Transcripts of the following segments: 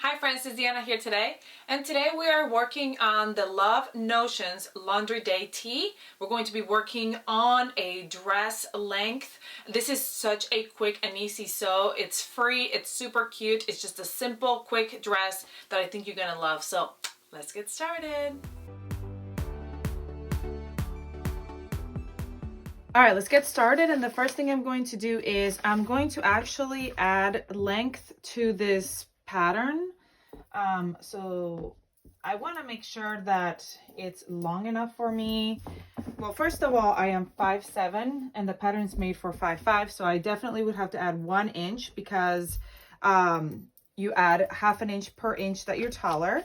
Hi friends, it's Deanna here today, and today we are working on the Love Notions Laundry Day Tee. We're going to be working on a dress length. This is such a quick and easy sew. It's free, it's super cute, it's just a simple, quick dress that I think you're gonna love. So let's get started. All right, let's get started. And the first thing I'm going to do is I'm going to actually add length to this pattern. So I want to make sure that it's long enough for me. Well, first of all, I am 5'7" and the pattern's made for 5'5", so I definitely would have to add 1 inch because you add ½ an inch per inch that you're taller.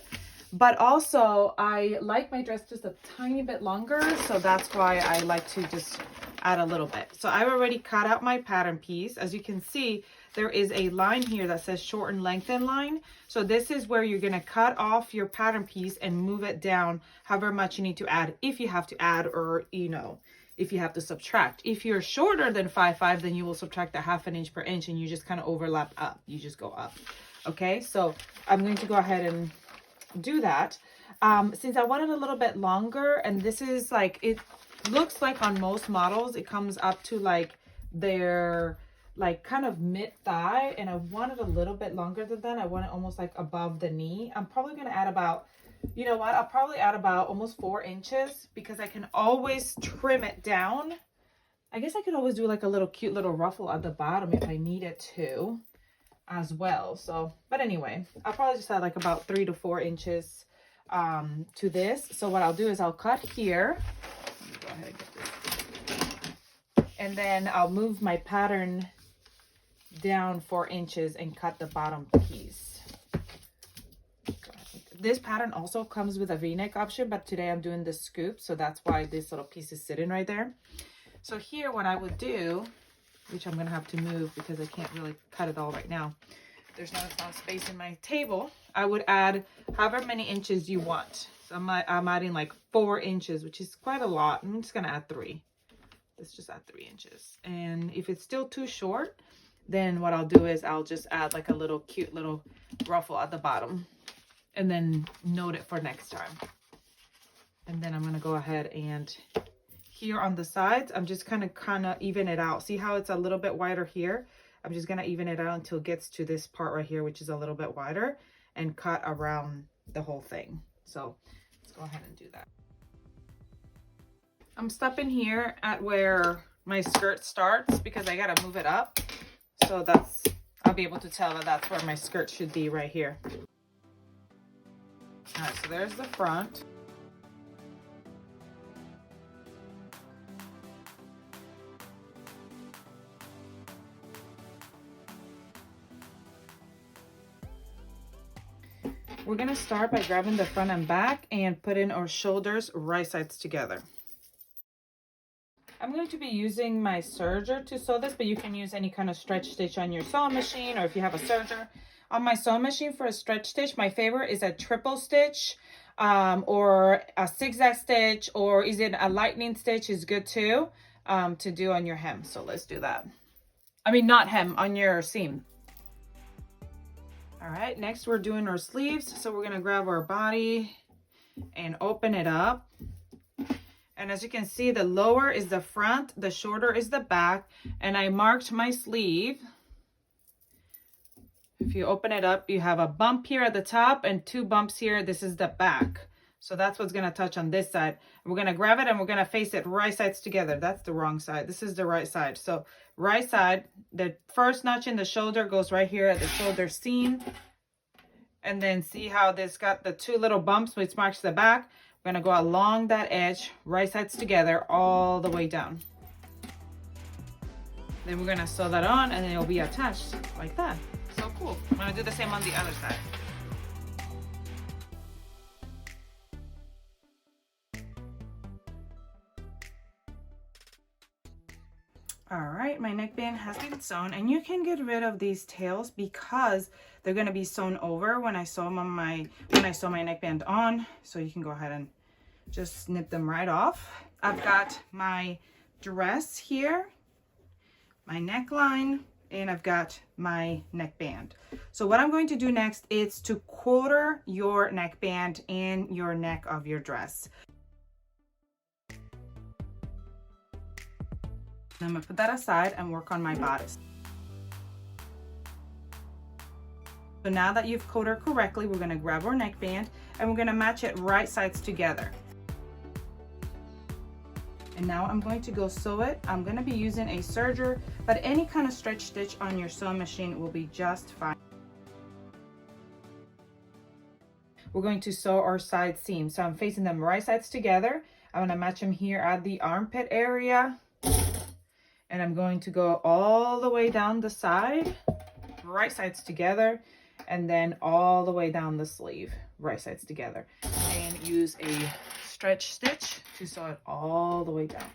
But also I like my dress just a tiny bit longer, so that's why I like to just add a little bit. So I've already cut out my pattern piece. As you can see, there is a line here that says shorten, lengthen line. So this is where you're going to cut off your pattern piece and move it down however much you need to add, if you have to add, or if you have to subtract. If you're shorter than 5'5", then you will subtract a ½ an inch per inch and you just kind of overlap up. You just go up. Okay, so I'm going to go ahead and do that. Since I want it a little bit longer, and this is like, it looks like on most models it comes up to like their like kind of mid thigh, and I want it a little bit longer than that. I want it almost like above the knee. I'm probably going to add about, you know what, I'll probably add about almost 4 inches because I can always trim it down. I guess I could always do like a little cute little ruffle at the bottom if I needed to as well. So, but anyway, I'll probably just add like about 3 to 4 inches to this. So what I'll do is I'll cut here. Let me go ahead and get this. And then I'll move my pattern down 4 inches and cut the bottom piece. This pattern also comes with a V-neck option, but today I'm doing the scoop, so that's why this little piece is sitting right there. So here what I would do, which I'm gonna have to move because I can't really cut it all right now, there's not enough space in my table, I would add however many inches you want. So I'm adding like 4 inches, which is quite a lot. I'm just gonna add 3. Let's just add 3 inches. And if it's still too short, then what I'll do is I'll just add like a little cute little ruffle at the bottom and then note it for next time. And then I'm gonna go ahead and here on the sides, I'm just kind of even it out. See how it's a little bit wider here? I'm just gonna even it out until it gets to this part right here, which is a little bit wider, and cut around the whole thing. So let's go ahead and do that. I'm stopping here at where my skirt starts because I gotta move it up. So I'll be able to tell that that's where my skirt should be, right here. All right, so there's the front. We're gonna start by grabbing the front and back and putting our shoulders right sides together. I'm going to be using my serger to sew this, but you can use any kind of stretch stitch on your sewing machine, or if you have a serger. On my sewing machine for a stretch stitch, my favorite is a triple stitch or a zigzag stitch, or is it a lightning stitch is good too to do on your hem. So let's do that. I mean, not hem, on your seam. All right, next we're doing our sleeves. So we're gonna grab our body and open it up. And as you can see, the lower is the front, the shorter is the back, and I marked my sleeve. If you open it up, you have a bump here at the top and 2 bumps here. This is the back. So that's what's gonna touch on this side. We're gonna grab it and we're gonna face it right sides together. That's the wrong side. This is the right side. So right side, the first notch in the shoulder goes right here at the shoulder seam. And then see how this got the 2 little bumps, which marks the back. We're gonna go along that edge, right sides together, all the way down. Then we're gonna sew that on and then it'll be attached like that. So cool. I'm gonna do the same on the other side. All right, my neckband has been sewn, and you can get rid of these tails because they're going to be sewn over when I sew them on my neckband on. So you can go ahead and just snip them right off. I've got my dress here, my neckline, and I've got my neckband. So what I'm going to do next is to quarter your neckband and your neck of your dress. I'm gonna put that aside and work on my bodice. So now that you've quartered correctly, we're gonna grab our neckband and we're gonna match it right sides together. And now I'm going to go sew it. I'm gonna be using a serger, but any kind of stretch stitch on your sewing machine will be just fine. We're going to sew our side seams. So I'm facing them right sides together. I'm gonna match them here at the armpit area. And I'm going to go all the way down the side, right sides together, and then all the way down the sleeve, right sides together. And use a stretch stitch to sew it all the way down.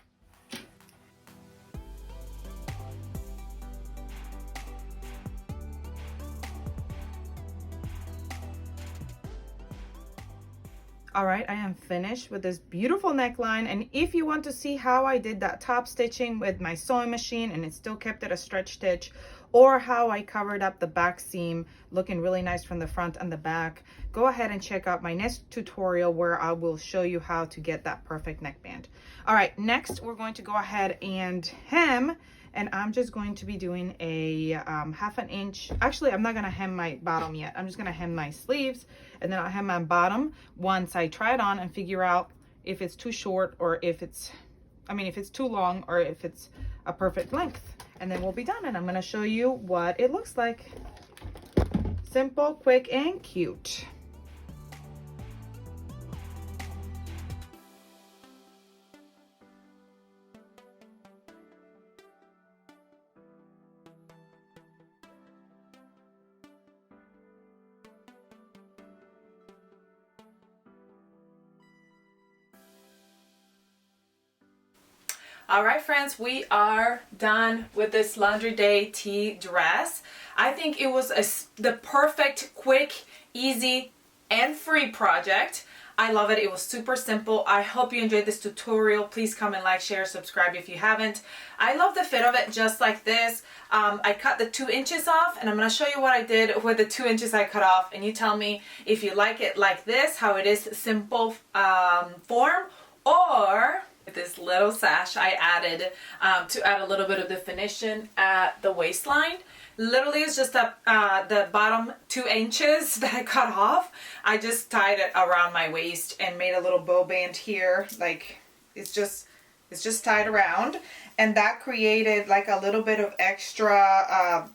All right, I am finished with this beautiful neckline. And if you want to see how I did that top stitching with my sewing machine and it still kept it a stretch stitch, or how I covered up the back seam looking really nice from the front and the back, go ahead and check out my next tutorial where I will show you how to get that perfect neckband. All right, next we're going to go ahead and hem, and I'm just going to be doing a 1/2 inch. Actually, I'm not gonna hem my bottom yet. I'm just gonna hem my sleeves, and then I'll hem my bottom once I try it on and figure out if it's too short or if it's, if it's too long or if it's a perfect length. And then we'll be done, and I'm gonna show you what it looks like. Simple, quick, and cute. All right, friends, we are done with this laundry day tee dress. I think it was the perfect, quick, easy, and free project. I love it. It was super simple. I hope you enjoyed this tutorial. Please comment, like, share, subscribe if you haven't. I love the fit of it just like this. I cut the 2 inches off, and I'm going to show you what I did with the 2 inches I cut off, and you tell me if you like it like this, how it is simple form, or this little sash I added to add a little bit of definition at the waistline. Literally, it's just the bottom 2 inches that I cut off. I just tied it around my waist and made a little bow band here. Like, it's just tied around, and that created like a little bit of extra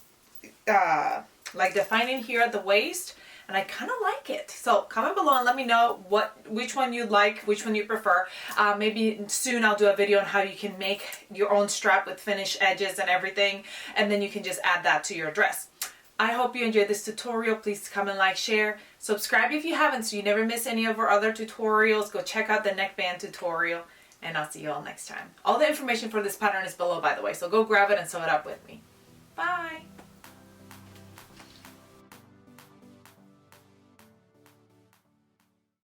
like defining here at the waist. And I kind of like it. So comment below and let me know which one you like, which one you prefer. Maybe soon I'll do a video on how you can make your own strap with finished edges and everything. And then you can just add that to your dress. I hope you enjoyed this tutorial. Please comment, like, share, subscribe if you haven't so you never miss any of our other tutorials. Go check out the neckband tutorial, and I'll see you all next time. All the information for this pattern is below, by the way. So go grab it and sew it up with me. Bye.